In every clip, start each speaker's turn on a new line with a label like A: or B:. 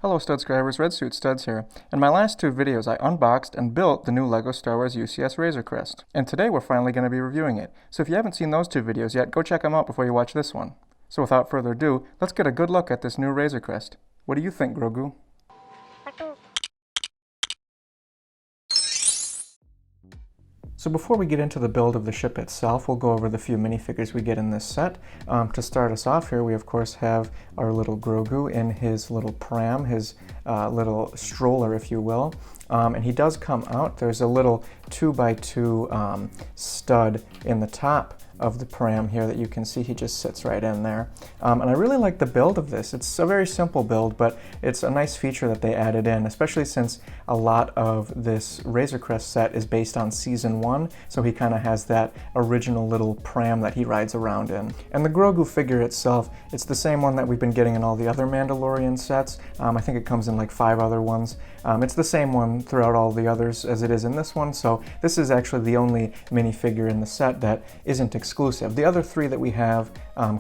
A: Hello Stud-Scribers, Red Suit Studs here. In my last two videos I unboxed and built the new LEGO Star Wars UCS Razor Crest. And today we're finally going to be reviewing it. So if you haven't seen those two videos yet, go check them out before you watch this one. So without further ado, let's get a good look at this new Razor Crest. What do you think, Grogu? So before we get into the build of the ship itself, we'll go over the few minifigures we get in this set. To start us off here, we of course have our little Grogu in his little pram, his little stroller, if you will. And he does come out. There's a little 2x2 stud in the top of the pram here that you can see. He just sits right in there. And I really like the build of this. It's a very simple build, but it's a nice feature that they added in, especially since a lot of this Razor Crest set is based on Season 1, so he kind of has that original little pram that he rides around in. And the Grogu figure itself, it's the same one that we've been getting in all the other Mandalorian sets. I think it comes in like 5 other ones. It's the same one throughout all the others as it is in this one, so this is actually the only minifigure in the set that isn't exclusive. The other 3 that we have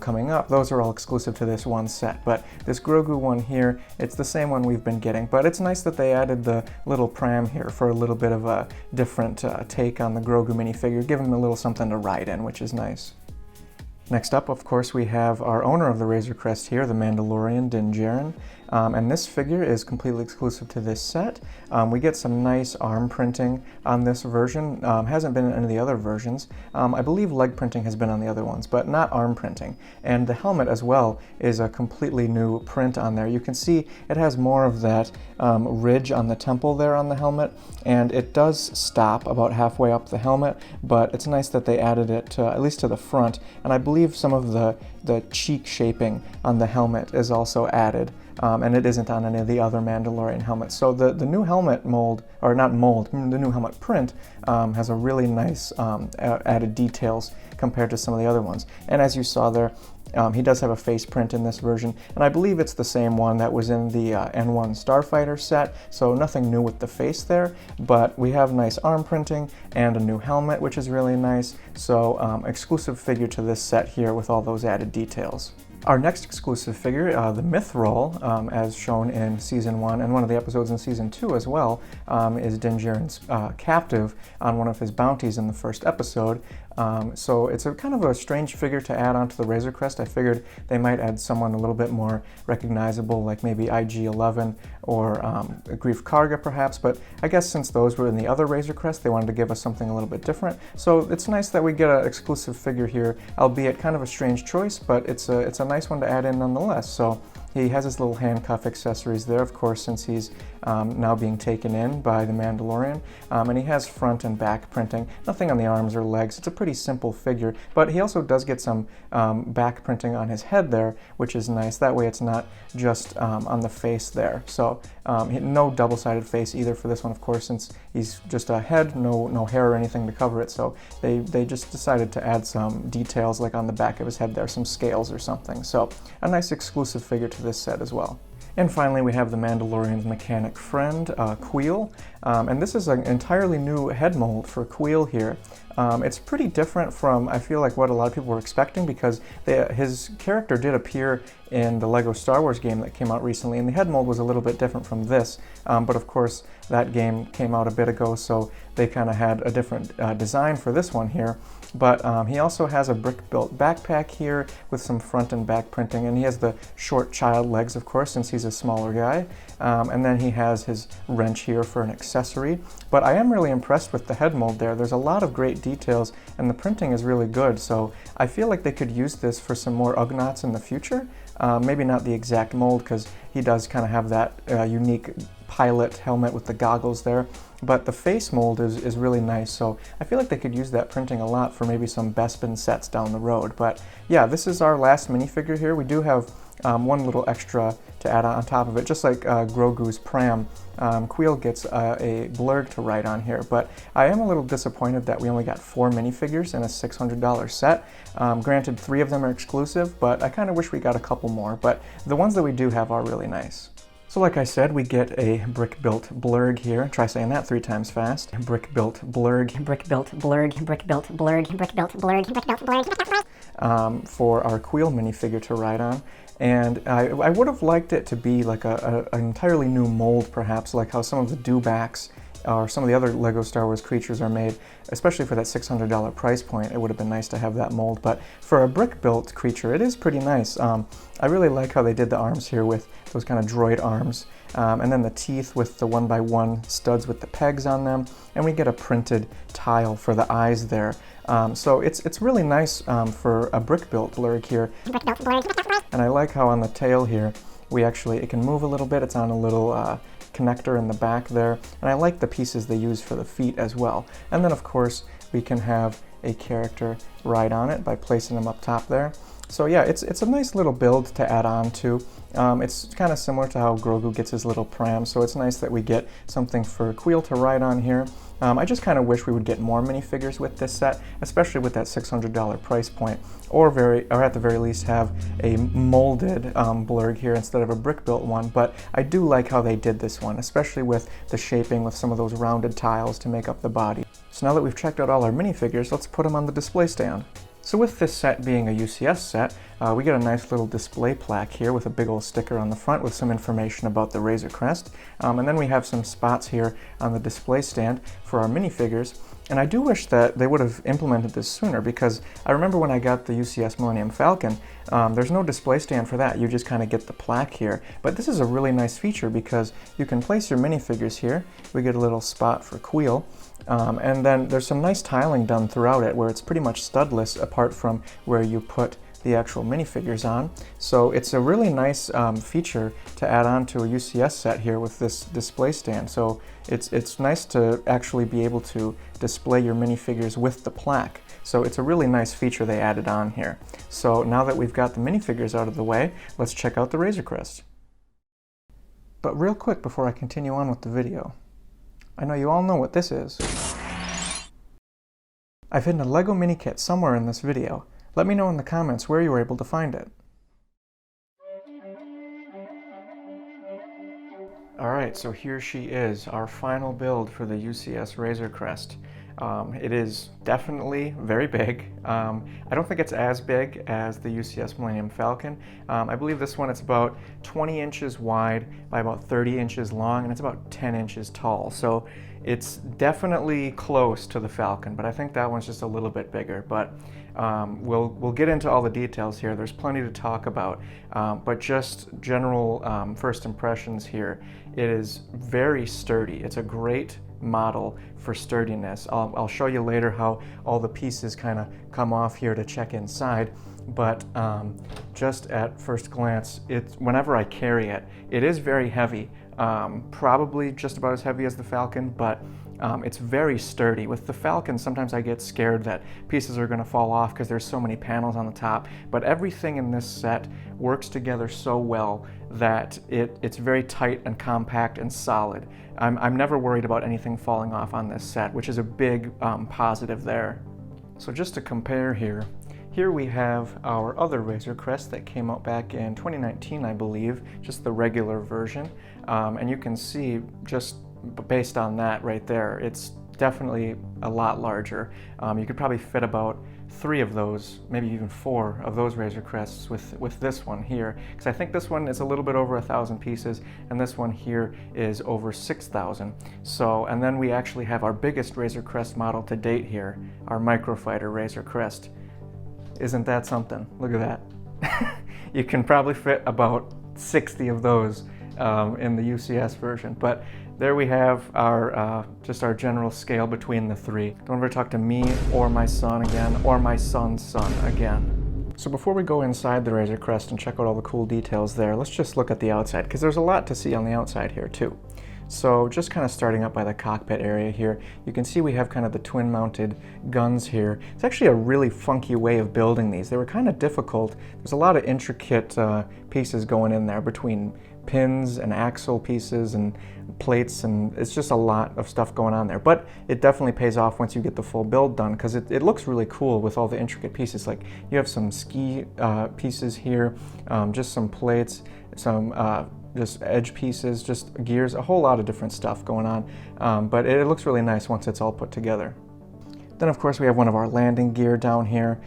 A: coming up, those are all exclusive to this one set, but this Grogu one here, it's the same one we've been getting, but it's nice that they added the little pram here for a little bit of a different take on the Grogu minifigure, give him a little something to ride in, which is nice. Next up, of course, we have our owner of the Razor Crest here, the Mandalorian, Din Djarin. And this figure is completely exclusive to this set. We get some nice arm printing on this version. Hasn't been in any of the other versions. I believe leg printing has been on the other ones, but not arm printing. And the helmet as well is a completely new print on there. You can see it has more of that ridge on the temple there on the helmet, and it does stop about halfway up the helmet, but it's nice that they added it to, at least to the front, and I believe some of the cheek shaping on the helmet is also added. And it isn't on any of the other Mandalorian helmets. So the new helmet mold, or not mold, the new helmet print has a really nice added details compared to some of the other ones. And as you saw there, he does have a face print in this version, and I believe it's the same one that was in the N1 Starfighter set, so nothing new with the face there, but we have nice arm printing and a new helmet, which is really nice, so exclusive figure to this set here with all those added details. Our next exclusive figure, the Mythrol, as shown in Season 1 and one of the episodes in Season 2 as well, is Din Djarin's captive on one of his bounties in the first episode. So it's a kind of a strange figure to add onto the Razor Crest. I figured they might add someone a little bit more recognizable, like maybe IG-11 or Greef Karga perhaps, but I guess since those were in the other Razor Crest, they wanted to give us something a little bit different. So it's nice that we get an exclusive figure here, albeit kind of a strange choice, but it's a nice one to add in nonetheless. So he has his little handcuff accessories there, of course, since he's now being taken in by the Mandalorian. And he has front and back printing, nothing on the arms or legs. It's a pretty simple figure, but he also does get some back printing on his head there, which is nice. That way it's not just on the face there. So no double-sided face either for this one, of course, since he's just a head, no hair or anything to cover it. So they just decided to add some details like on the back of his head there, some scales or something. So a nice exclusive figure to this set as well. And finally, we have the Mandalorian's mechanic friend, Kuiil. And this is an entirely new head mold for Kuiil here. It's pretty different from, I feel like, what a lot of people were expecting, because his character did appear in the LEGO Star Wars game that came out recently, and the head mold was a little bit different from this. But of course, that game came out a bit ago, so they kind of had a different design for this one here. But he also has a brick-built backpack here with some front and back printing, and he has the short child legs, of course, since he's a smaller guy. And then he has his wrench here for an accessory. But I am really impressed with the head mold there. There's a lot of great details, and the printing is really good, so I feel like they could use this for some more Ugnaughts in the future. Maybe not the exact mold, because he does kind of have that unique pilot helmet with the goggles there, but the face mold is really nice, so I feel like they could use that printing a lot for maybe some Bespin sets down the road. But yeah, this is our last minifigure here. We do have one little extra to add on top of it, just like Grogu's pram. Kuiil gets a blurg to ride on here, but I am a little disappointed that we only got 4 minifigures in a $600 set. Granted, 3 of them are exclusive, but I kind of wish we got a couple more, but the ones that we do have are really nice. So like I said, we get a brick-built blurg here. Try saying that 3 times fast. Brick-built blurg.
B: Brick-built blurg. Brick-built blurg. Brick-built blurg. Brick-built blurg.
A: For our Kuiil minifigure to ride on. And I would have liked it to be like an entirely new mold, perhaps, like how some of the dewbacks or some of the other LEGO Star Wars creatures are made, especially for that $600 price point. It would have been nice to have that mold, but for a brick-built creature, it is pretty nice. I really like how they did the arms here with those kind of droid arms, and then the teeth with the 1x1 studs with the pegs on them, and we get a printed tile for the eyes there. So it's really nice for a brick-built blurg here. And I like how on the tail here, it can move a little bit. It's on a little connector in the back there, and I like the pieces they use for the feet as well. And then of course we can have a character ride on it by placing them up top there. So yeah, it's a nice little build to add on to. It's kind of similar to how Grogu gets his little pram, so it's nice that we get something for Queel to ride on here. I just kind of wish we would get more minifigures with this set, especially with that $600 price point, or at the very least have a molded blurg here instead of a brick-built one. But I do like how they did this one, especially with the shaping with some of those rounded tiles to make up the body. So now that we've checked out all our minifigures, let's put them on the display stand. So with this set being a UCS set, we get a nice little display plaque here with a big old sticker on the front with some information about the Razor Crest. And then we have some spots here on the display stand for our minifigures. And I do wish that they would have implemented this sooner, because I remember when I got the UCS Millennium Falcon, there's no display stand for that. You just kind of get the plaque here. But this is a really nice feature because you can place your minifigures here. We get a little spot for Queel. And then there's some nice tiling done throughout it where it's pretty much studless apart from where you put the actual minifigures on. So it's a really nice feature to add on to a UCS set here with this display stand. So it's nice to actually be able to display your minifigures with the plaque. So it's a really nice feature they added on here. So now that we've got the minifigures out of the way, let's check out the Razor Crest. But real quick before I continue on with the video, I know you all know what this is. I've hidden a LEGO Minikit somewhere in this video. Let me know in the comments where you were able to find it. Alright, so here she is, our final build for the UCS Razor Crest. It is definitely very big. I don't think it's as big as the UCS Millennium Falcon. I believe this one, it's about 20 inches wide by about 30 inches long, and it's about 10 inches tall. So it's definitely close to the Falcon, but I think that one's just a little bit bigger. But we'll get into all the details here. There's plenty to talk about, but just general first impressions here. It is very sturdy. It's a great model for sturdiness. I'll show you later how all the pieces kind of come off here to check inside, but just at first glance, whenever I carry it, it is very heavy. Probably just about as heavy as the Falcon, but it's very sturdy. With the Falcon, sometimes I get scared that pieces are going to fall off because there's so many panels on the top, but everything in this set works together so well that it's very tight and compact and solid. I'm never worried about anything falling off on this set, which is a big positive there. So just to compare here, here we have our other Razor Crest that came out back in 2019, I believe, just the regular version. And you can see just based on that right there, it's definitely a lot larger. You could probably fit about 3 of those, maybe even 4 of those Razor Crests with this one here, because I think this one is a little bit over 1,000 pieces, and this one here is over 6,000. So, and then we actually have our biggest Razor Crest model to date here, our Microfighter Razor Crest. Isn't that something? Look at that. You can probably fit about 60 of those in the UCS version, but there we have our just our general scale between the 3. Don't ever talk to me or my son again, or my son's son again. So before we go inside the Razor Crest and check out all the cool details there, let's just look at the outside, because there's a lot to see on the outside here too. So just kind of starting up by the cockpit area here, you can see we have kind of the twin mounted guns here. It's actually a really funky way of building these. They were kind of difficult. There's a lot of intricate pieces going in there between pins and axle pieces and plates, and it's just a lot of stuff going on there. But it definitely pays off once you get the full build done, because it looks really cool with all the intricate pieces. Like you have some ski pieces here, just some plates, some just edge pieces, just gears, a whole lot of different stuff going on. But it looks really nice once it's all put together. Then of course we have one of our landing gear down here.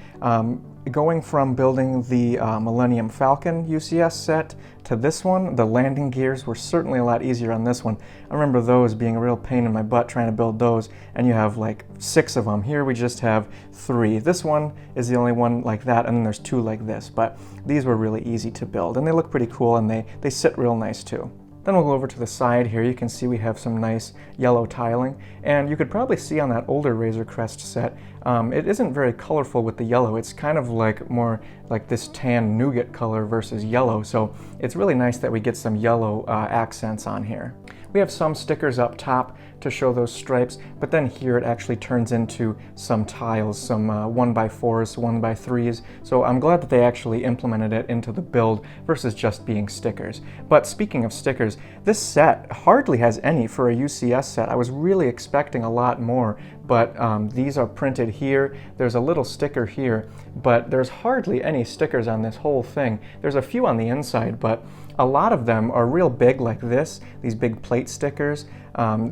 A: Going from building the Millennium Falcon UCS set to this one, the landing gears were certainly a lot easier on this one. I remember those being a real pain in my butt trying to build those, and you have like 6 of them. Here we just have 3. This one is the only one like that, and then there's 2 like this, but these were really easy to build, and they look pretty cool, and they sit real nice too. Then we'll go over to the side here. You can see we have some nice yellow tiling, and you could probably see on that older Razor Crest set, it isn't very colorful with the yellow. It's kind of like more like this tan nougat color versus yellow, so it's really nice that we get some yellow accents on here. We have some stickers up top to show those stripes, but then here it actually turns into some tiles, some 1x4s, 1x3s, so I'm glad that they actually implemented it into the build versus just being stickers. But speaking of stickers, this set hardly has any for a UCS set. I was really expecting a lot more, but these are printed here. There's a little sticker here, but there's hardly any stickers on this whole thing. There's a few on the inside, but a lot of them are real big like this, these big plate stickers.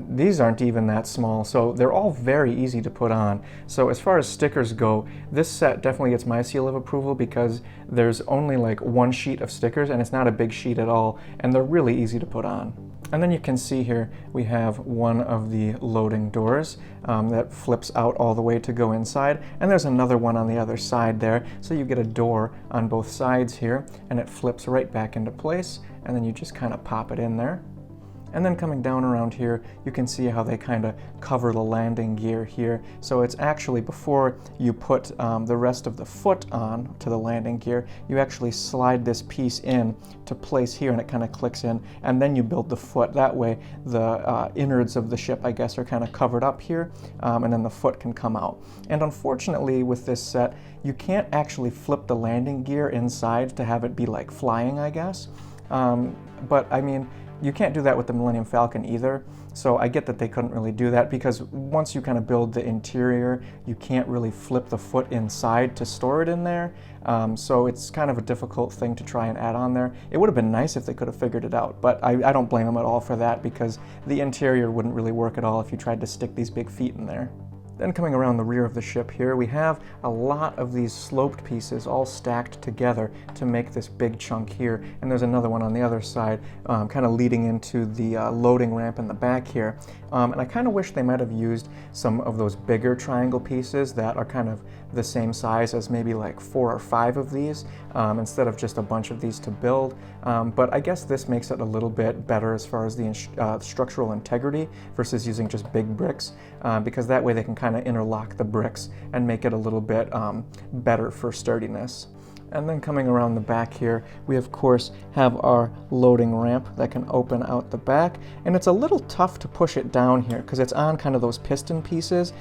A: These aren't even that small, so they're all very easy to put on. So as far as stickers go, this set definitely gets my seal of approval because there's only like 1 sheet of stickers, and it's not a big sheet at all, and they're really easy to put on. And then you can see here we have one of the loading doors that flips out all the way to go inside, and there's another one on the other side there, so you get a door on both sides here, and it flips right back into place, and then you just kind of pop it in there. And then coming down around here, you can see how they kind of cover the landing gear here. So it's actually, before you put the rest of the foot on to the landing gear, you actually slide this piece in to place here, and it kind of clicks in, and then you build the foot. That way the innards of the ship, I guess, are kind of covered up here, and then the foot can come out. And unfortunately with this set, you can't actually flip the landing gear inside to have it be like flying, I guess. But I mean, you can't do that with the Millennium Falcon either, so I get that they couldn't really do that because once you kind of build the interior, you can't really flip the foot inside to store it in there, so it's kind of a difficult thing to try and add on there. It would have been nice if they could have figured it out, but I don't blame them at all for that because the interior wouldn't really work at all if you tried to stick these big feet in there. Then coming around the rear of the ship here, we have a lot of these sloped pieces all stacked together to make this big chunk here, and there's another one on the other side kind of leading into the loading ramp in the back here. And I kind of wish they might have used some of those bigger triangle pieces that are kind of the same size as maybe like 4 or 5 of these instead of just a bunch of these to build. But I guess this makes it a little bit better as far as the structural integrity versus using just big bricks, because that way they can kind of interlock the bricks and make it a little bit better for sturdiness. And then coming around the back here, we of course have our loading ramp that can open out the back, and it's a little tough to push it down here because it's on kind of those piston pieces.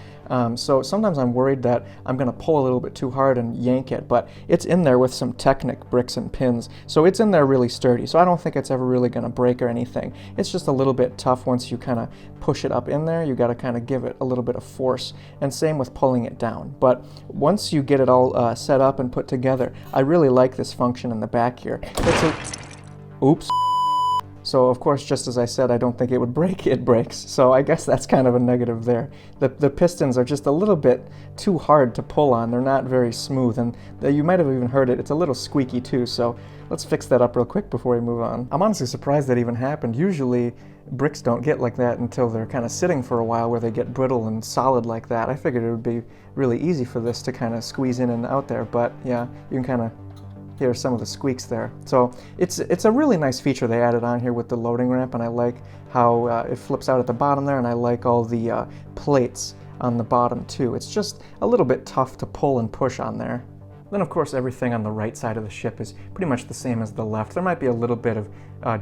A: So sometimes I'm worried that I'm going to pull a little bit too hard and yank it, but it's in there with some Technic bricks and pins, so it's in there really sturdy, so I don't think it's ever really going to break or anything. It's just a little bit tough once you kind of push it up in there. You got to kind of give it a little bit of force, and same with pulling it down. But once you get it all set up and put together, I really like this function in the back here. Oops. So of course, just as I said, I don't think it would break, it breaks. So I guess that's kind of a negative there. The pistons are just a little bit too hard to pull on. They're not very smooth, and you might have even heard it. It's a little squeaky too, so let's fix that up real quick before we move on. I'm honestly surprised that even happened. Usually bricks don't get like that until they're kind of sitting for a while where they get brittle and solid like that. I figured it would be really easy for this to kind of squeeze in and out there, but yeah, you can kind of hear some of the squeaks there. So it's a really nice feature they added on here with the loading ramp, and I like how it flips out at the bottom there, and I like all the plates on the bottom too. It's just a little bit tough to pull and push on there. Then of course everything on the right side of the ship is pretty much the same as the left. There might be a little bit of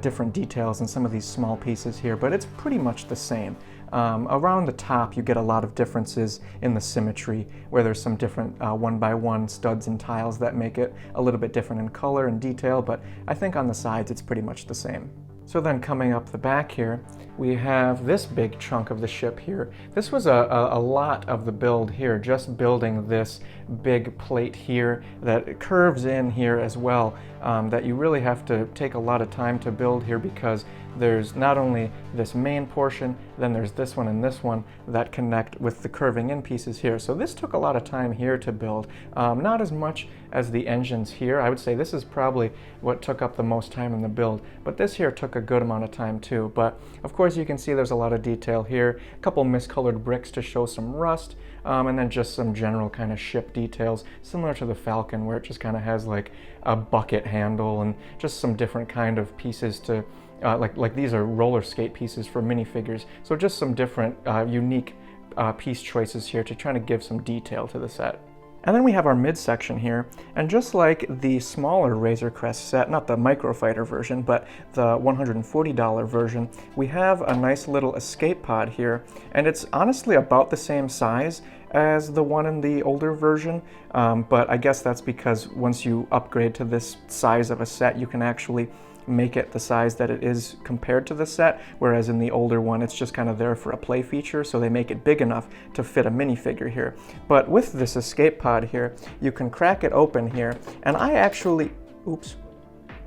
A: different details in some of these small pieces here, but it's pretty much the same. Around the top you get a lot of differences in the symmetry, where there's some different 1x1 studs and tiles that make it a little bit different in color and detail, but I think on the sides it's pretty much the same. So then coming up the back here, we have this big chunk of the ship here. This was a lot of the build here, just building this big plate here that curves in here as well, that you really have to take a lot of time to build here because there's not only this main portion, then there's this one and this one that connect with the curving in pieces here. So this took a lot of time here to build, not as much as the engines here. I would say this is probably what took up the most time in the build, but this here took a good amount of time too. But of course you can see there's a lot of detail here, a couple miscolored bricks to show some rust, and then just some general kind of ship details, similar to the Falcon, where it just kind of has like a bucket handle and just some different kind of pieces to, like these are roller skate pieces for minifigures. So just some different unique piece choices here to try to give some detail to the set. And then we have our midsection here, and just like the smaller Razor Crest set, not the Microfighter version, but the $140 version, we have a nice little escape pod here, and it's honestly about the same size as the one in the older version, but I guess that's because once you upgrade to this size of a set, you can actually make it the size that it is compared to the set, whereas in the older one it's just kind of there for a play feature, so they make it big enough to fit a minifigure here. But with this escape pod here, you can crack it open here, and I actually, oops,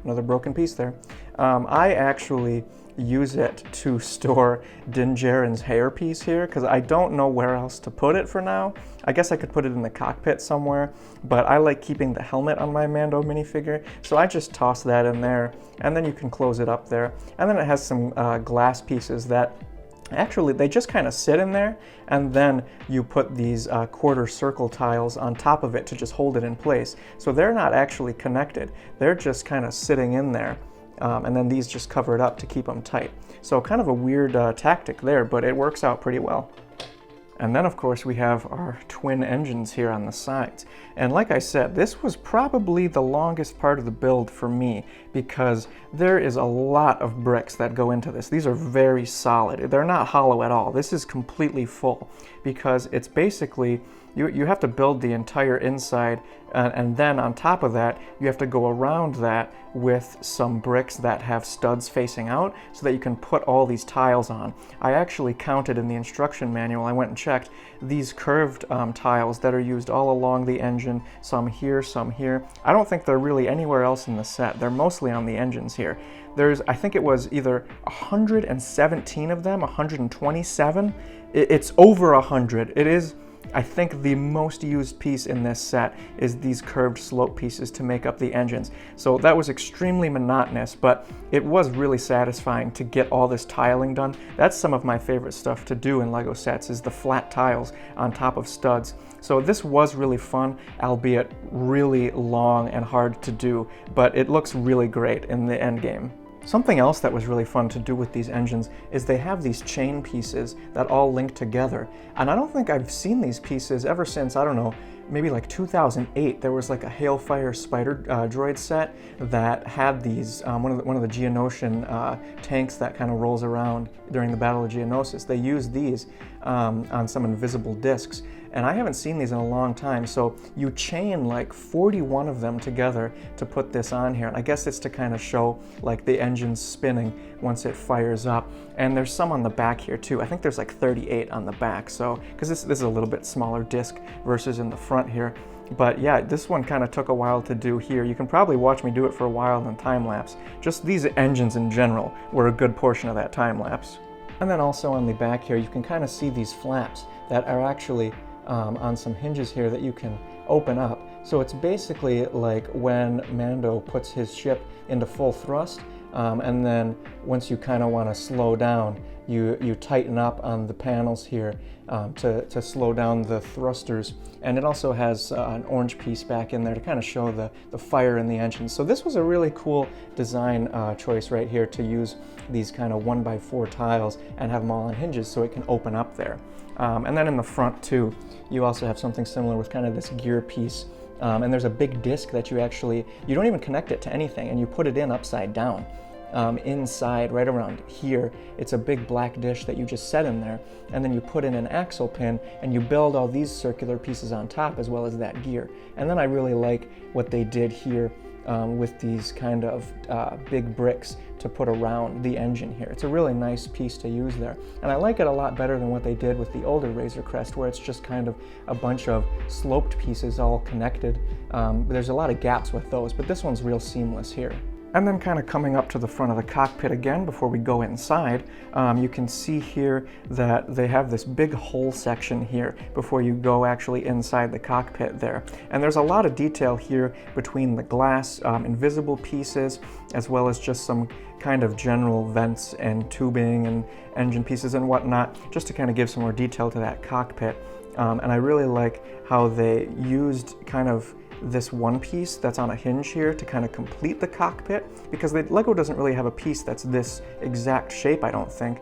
A: another broken piece there. I actually use it to store Din Djarin's hairpiece here, because I don't know where else to put it for now. I guess I could put it in the cockpit somewhere, but I like keeping the helmet on my Mando minifigure, so I just toss that in there, and then you can close it up there. And then it has some glass pieces that actually they just kind of sit in there, and then you put these quarter circle tiles on top of it to just hold it in place. So they're not actually connected, they're just kind of sitting in there. And then these just cover it up to keep them tight. So kind of a weird tactic there, but it works out pretty well. And then of course we have our twin engines here on the sides. And like I said, this was probably the longest part of the build for me, because there is a lot of bricks that go into this. These are very solid. They're not hollow at all. This is completely full, because it's basically, you have to build the entire inside, and then on top of that, you have to go around that with some bricks that have studs facing out so that you can put all these tiles on. I actually counted in the instruction manual, I went and checked, these curved tiles that are used all along the engine, some here, some here. I don't think they're really anywhere else in the set. They're mostly on the engines here. There's, I think it was either 117 of them, 127. It's over 100. It is, I think, the most used piece in this set is these curved slope pieces to make up the engines. So that was extremely monotonous, but it was really satisfying to get all this tiling done. That's some of my favorite stuff to do in LEGO sets, is the flat tiles on top of studs. So this was really fun, albeit really long and hard to do, but it looks really great in the end game. Something else that was really fun to do with these engines is they have these chain pieces that all link together. And I don't think I've seen these pieces ever since, I don't know, maybe like 2008. There was like a Hailfire Spider droid set that had these, one of the Geonosian tanks that kind of rolls around during the Battle of Geonosis. They used these on some invisible discs. And I haven't seen these in a long time, so you chain like 41 of them together to put this on here. And I guess it's to kind of show like the engine's spinning once it fires up. And there's some on the back here too. I think there's like 38 on the back, so, because this is a little bit smaller disc versus in the front here. But yeah, this one kind of took a while to do here. You can probably watch me do it for a while in time lapse. Just these engines in general were a good portion of that time lapse. And then also on the back here, you can kind of see these flaps that are actually on some hinges here that you can open up. So it's basically like when Mando puts his ship into full thrust, and then once you kind of want to slow down, you tighten up on the panels here to slow down the thrusters. And it also has an orange piece back in there to kind of show the fire in the engine. So this was a really cool design choice right here, to use these kind of 1x4 tiles and have them all on hinges so it can open up there. And then in the front too, you also have something similar with kind of this gear piece. And there's a big disc that you don't even connect it to anything, and you put it in upside down. Inside, right around here, it's a big black dish that you just set in there, and then you put in an axle pin and you build all these circular pieces on top as well as that gear. And then I really like what they did here with these kind of big bricks to put around the engine here. It's a really nice piece to use there. And I like it a lot better than what they did with the older Razor Crest, where it's just kind of a bunch of sloped pieces all connected. There's a lot of gaps with those, but this one's real seamless here. And then kind of coming up to the front of the cockpit again before we go inside, you can see here that they have this big hole section here before you go actually inside the cockpit there. And there's a lot of detail here between the glass, invisible pieces, as well as just some kind of general vents and tubing and engine pieces and whatnot, just to kind of give some more detail to that cockpit. And I really like how they used kind of this one piece that's on a hinge here to kind of complete the cockpit, because LEGO doesn't really have a piece that's this exact shape, I don't think.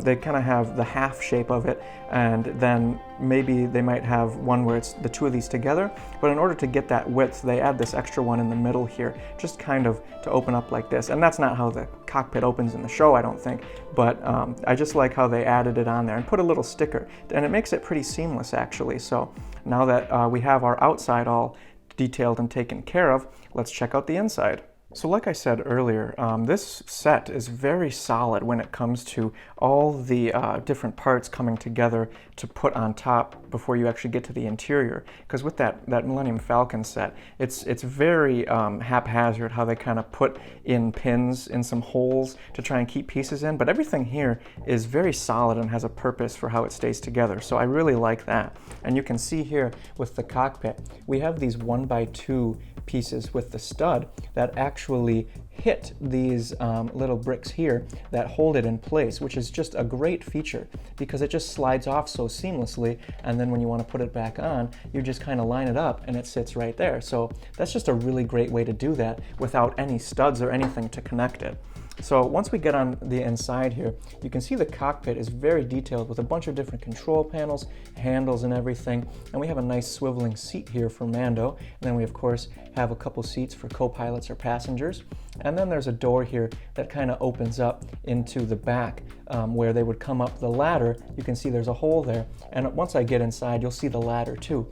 A: They kind of have the half shape of it, and then maybe they might have one where it's the two of these together, but in order to get that width, they add this extra one in the middle here, just kind of to open up like this. And that's not how the cockpit opens in the show, I don't think, but I just like how they added it on there and put a little sticker, and it makes it pretty seamless actually. So now that we have our outside all detailed and taken care of, let's check out the inside. So like I said earlier, this set is very solid when it comes to all the different parts coming together to put on top before you actually get to the interior. Because with that Millennium Falcon set, it's very haphazard how they kind of put in pins in some holes to try and keep pieces in, but everything here is very solid and has a purpose for how it stays together. So I really like that. And you can see here with the cockpit, we have these 1x2 pieces with the stud that actually hit these little bricks here that hold it in place, which is just a great feature because it just slides off so seamlessly, and then when you want to put it back on, you just kind of line it up and it sits right there. So that's just a really great way to do that without any studs or anything to connect it. So once we get on the inside here, you can see the cockpit is very detailed with a bunch of different control panels, handles and everything. And we have a nice swiveling seat here for Mando. And then we of course have a couple seats for co-pilots or passengers. And then there's a door here that kind of opens up into the back where they would come up the ladder. You can see there's a hole there. And once I get inside, you'll see the ladder too.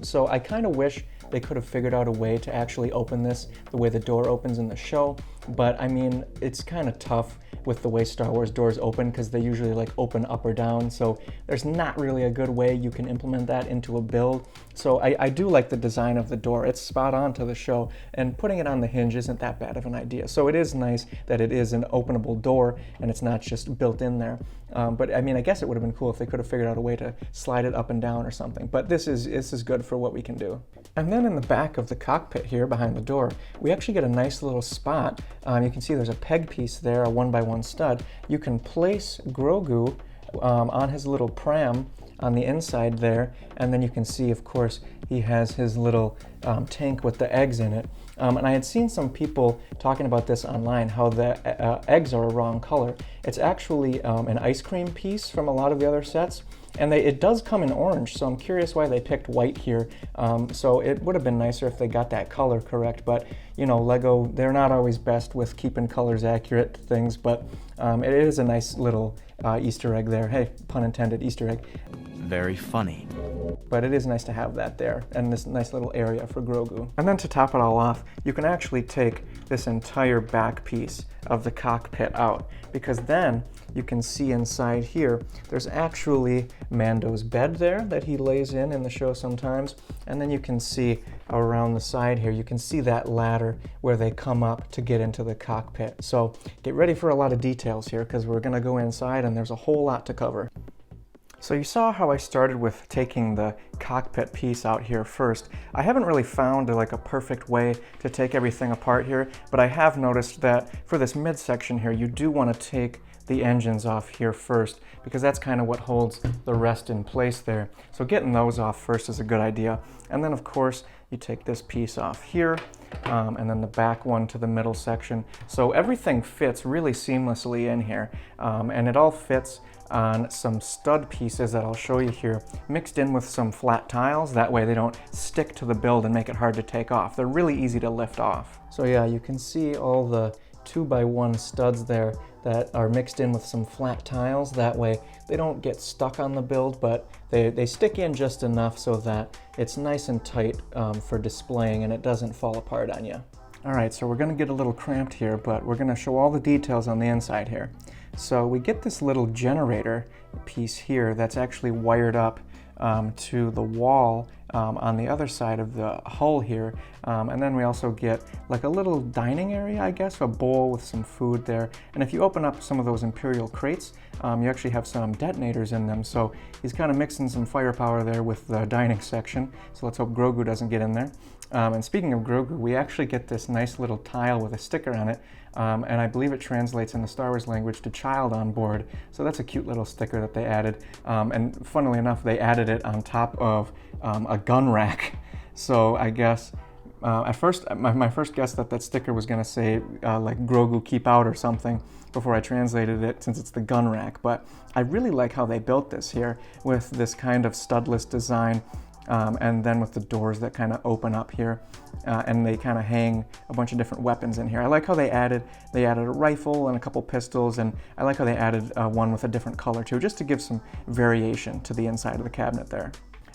A: So I kind of wish they could have figured out a way to actually open this the way the door opens in the show. But I mean, it's kind of tough with the way Star Wars doors open because they usually like open up or down. So there's not really a good way you can implement that into a build. So I do like the design of the door. It's spot on to the show, and putting it on the hinge isn't that bad of an idea. So it is nice that it is an openable door and it's not just built in there. But I mean, I guess it would have been cool if they could have figured out a way to slide it up and down or something. But this is good for what we can do. And then in the back of the cockpit here behind the door, we actually get a nice little spot. You can see there's a peg piece there, a 1x1 stud. You can place Grogu on his little pram on the inside there, and then you can see, of course, he has his little tank with the eggs in it. And I had seen some people talking about this online, how the eggs are a wrong color. It's actually an ice cream piece from a lot of the other sets, and it does come in orange, so I'm curious why they picked white here. So it would have been nicer if they got that color correct, but you know, LEGO, they're not always best with keeping colors accurate to things, but it is a nice little Easter egg there. Hey, pun intended, Easter egg.
B: Very funny.
A: But it is nice to have that there, and this nice little area for Grogu. And then to top it all off, you can actually take this entire back piece of the cockpit out, because then you can see inside here, there's actually Mando's bed there that he lays in the show sometimes, and then you can see around the side here, you can see that ladder where they come up to get into the cockpit. So get ready for a lot of details here, because we're gonna go inside and there's a whole lot to cover. So you saw how I started with taking the cockpit piece out here first. I haven't really found like a perfect way to take everything apart here, but I have noticed that for this midsection here, you do want to take the engines off here first, because that's kind of what holds the rest in place there. So getting those off first is a good idea. And then of course, you take this piece off here, and then the back one to the middle section. So everything fits really seamlessly in here, and it all fits on some stud pieces that I'll show you here, mixed in with some flat tiles. That way they don't stick to the build and make it hard to take off. They're really easy to lift off. So yeah, you can see all the 2x1 studs there that are mixed in with some flat tiles. That way they don't get stuck on the build, but they stick in just enough so that it's nice and tight for displaying and it doesn't fall apart on you. All right, so we're gonna get a little cramped here, but we're gonna show all the details on the inside here. So we get this little generator piece here that's actually wired up to the wall on the other side of the hull here. And then we also get like a little dining area, I guess, a bowl with some food there. And if you open up some of those Imperial crates, you actually have some detonators in them. So he's kind of mixing some firepower there with the dining section. So let's hope Grogu doesn't get in there. And speaking of Grogu, we actually get this nice little tile with a sticker on it. And I believe it translates in the Star Wars language to child on board. So that's a cute little sticker that they added. And funnily enough, they added it on top of a gun rack. So I guess at first, my first guess that sticker was going to say like Grogu keep out or something before I translated it, since it's the gun rack. But I really like how they built this here with this kind of studless design. And then with the doors that kind of open up here, and they kind of hang a bunch of different weapons in here. I like how they added a rifle and a couple pistols, and I like how they added one with a different color too, just to give some variation to the inside of the cabinet there.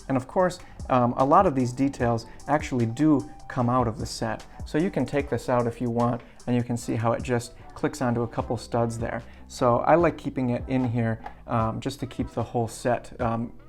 A: And of course, a lot of these details actually do come out of the set. So you can take this out if you want, and you can see how it just clicks onto a couple studs there. So I like keeping it in here just to keep the whole set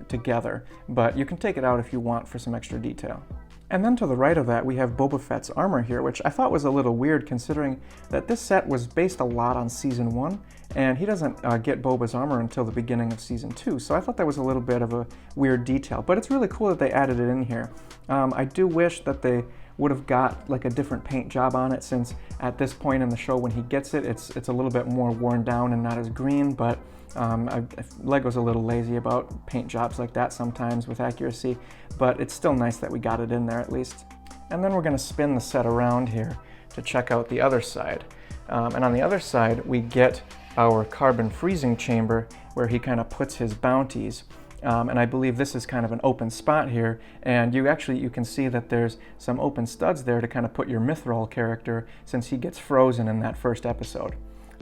A: together, but you can take it out if you want for some extra detail. And then to the right of that, we have Boba Fett's armor here, which I thought was a little weird considering that this set was based a lot on Season 1, and he doesn't get Boba's armor until the beginning of Season 2, so I thought that was a little bit of a weird detail, but it's really cool that they added it in here. I do wish that they would have got like a different paint job on it, since at this point in the show when he gets it, it's a little bit more worn down and not as green, but LEGO's a little lazy about paint jobs like that sometimes with accuracy, but it's still nice that we got it in there at least. And then we're going to spin the set around here to check out the other side. And on the other side, we get our carbon freezing chamber where he kind of puts his bounties. And I believe this is kind of an open spot here, and you can see that there's some open studs there to kind of put your Mithril character, since he gets frozen in that first episode.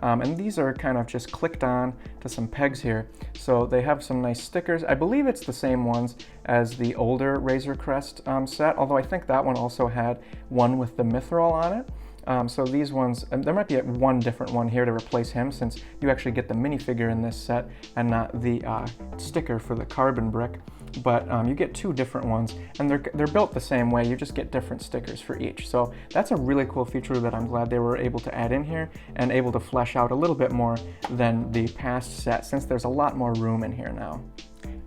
A: And these are kind of just clicked on to some pegs here. So they have some nice stickers. I believe it's the same ones as the older Razor Crest set, although I think that one also had one with the Mithril on it. So these ones, there might be one different one here to replace him, since you actually get the minifigure in this set and not the sticker for the carbon brick. But you get two different ones, and they're built the same way, you just get different stickers for each. So that's a really cool feature that I'm glad they were able to add in here and able to flesh out a little bit more than the past set, since there's a lot more room in here now.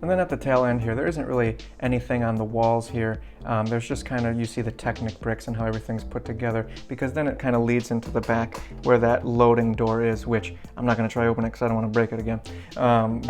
A: And then at the tail end here, there isn't really anything on the walls here. There's just kind of, you see the Technic bricks and how everything's put together, because then it kind of leads into the back where that loading door is, which I'm not going to try open it because I don't want to break it again.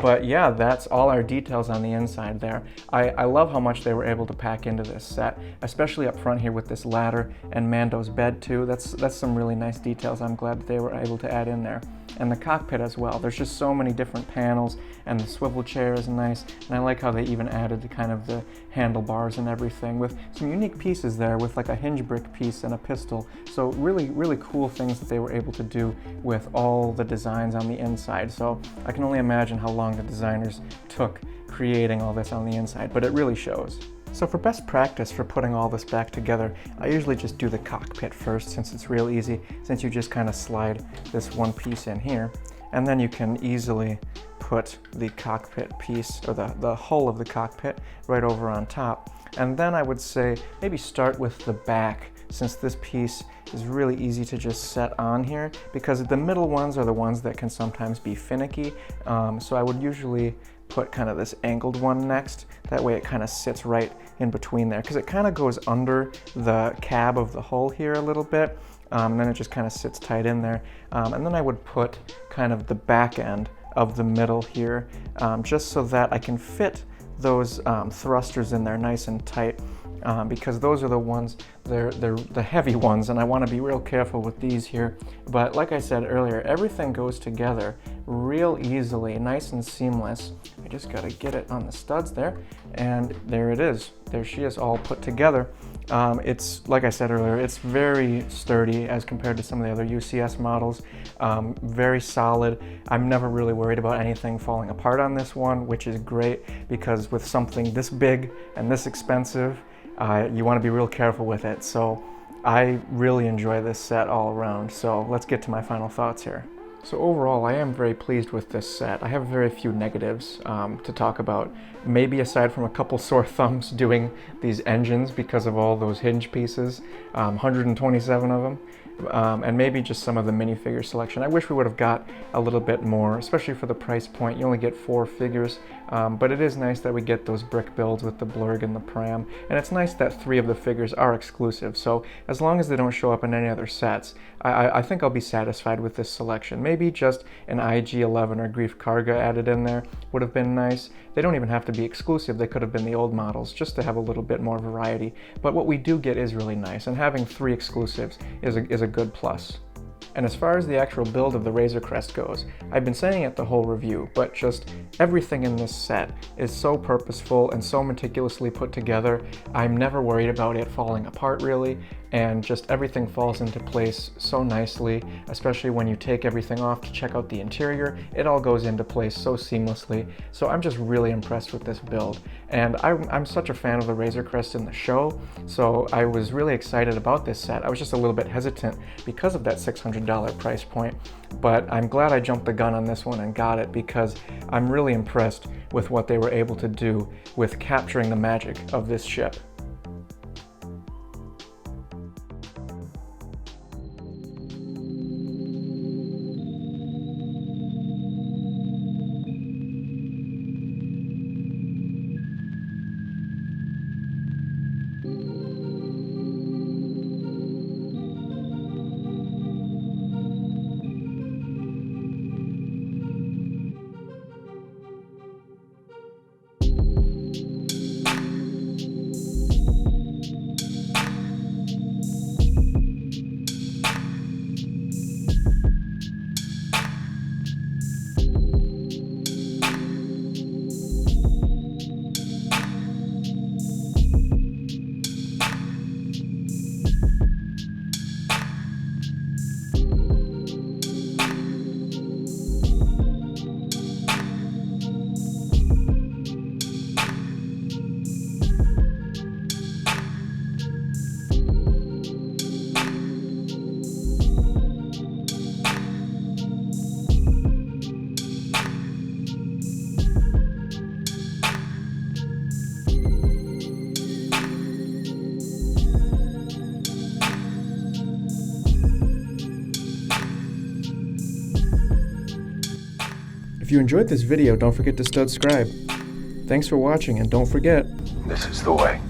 A: But yeah, that's all our details on the inside there. I love how much they were able to pack into this set, especially up front here with this ladder and Mando's bed too. That's some really nice details I'm glad that they were able to add in there. And the cockpit as well. There's just so many different panels, and the swivel chair is nice, and I like how they even added the kind of the handlebars and everything with some unique pieces there, with like a hinge brick piece and a pistol. So really, really cool things that they were able to do with all the designs on the inside. So I can only imagine how long the designers took creating all this on the inside, but it really shows. So for best practice for putting all this back together, I usually just do the cockpit first, since it's real easy, since you just kind of slide this one piece in here, and then you can easily put the cockpit piece, or the hull of the cockpit, right over on top. And then I would say maybe start with the back, since this piece is really easy to just set on here, because the middle ones are the ones that can sometimes be finicky. So I would usually put kind of this angled one next. That way it kind of sits right in between there, because it kind of goes under the cab of the hull here a little bit, and then it just kind of sits tight in there. And then I would put kind of the back end of the middle here, just so that I can fit those thrusters in there nice and tight, because those are the ones, they're the heavy ones, and I want to be real careful with these here. But like I said earlier, everything goes together real easily, nice and seamless. I just got to get it on the studs there, and there it is. There she is, all put together. It's, like I said earlier, it's very sturdy as compared to some of the other UCS models. Very solid. I'm never really worried about anything falling apart on this one, which is great, because with something this big and this expensive, you want to be real careful with it. So I really enjoy this set all around. So let's get to my final thoughts here. So overall, I am very pleased with this set. I have very few negatives to talk about. Maybe aside from a couple sore thumbs doing these engines because of all those hinge pieces, 127 of them. And maybe just some of the minifigure selection. I wish we would have got a little bit more, especially for the price point. You only get 4 figures, but it is nice that we get those brick builds with the blurg and the pram, and it's nice that 3 of the figures are exclusive, so as long as they don't show up in any other sets, I think I'll be satisfied with this selection. Maybe just an IG-11 or Grief Karga added in there would have been nice. They don't even have to be exclusive, they could have been the old models, just to have a little bit more variety, but what we do get is really nice, and having 3 exclusives is a good plus. And as far as the actual build of the Razor Crest goes, I've been saying it the whole review, but just everything in this set is so purposeful and so meticulously put together. I'm never worried about it falling apart really, and just everything falls into place so nicely, especially when you take everything off to check out the interior. It all goes into place so seamlessly, so I'm just really impressed with this build. And I'm such a fan of the Razor Crest in the show, so I was really excited about this set. I was just a little bit hesitant because of that $600 price point, but I'm glad I jumped the gun on this one and got it because I'm really impressed with what they were able to do with capturing the magic of this ship. If you enjoyed this video, don't forget to Stud-Scribe. Thanks for watching, and don't forget,
B: this is the way.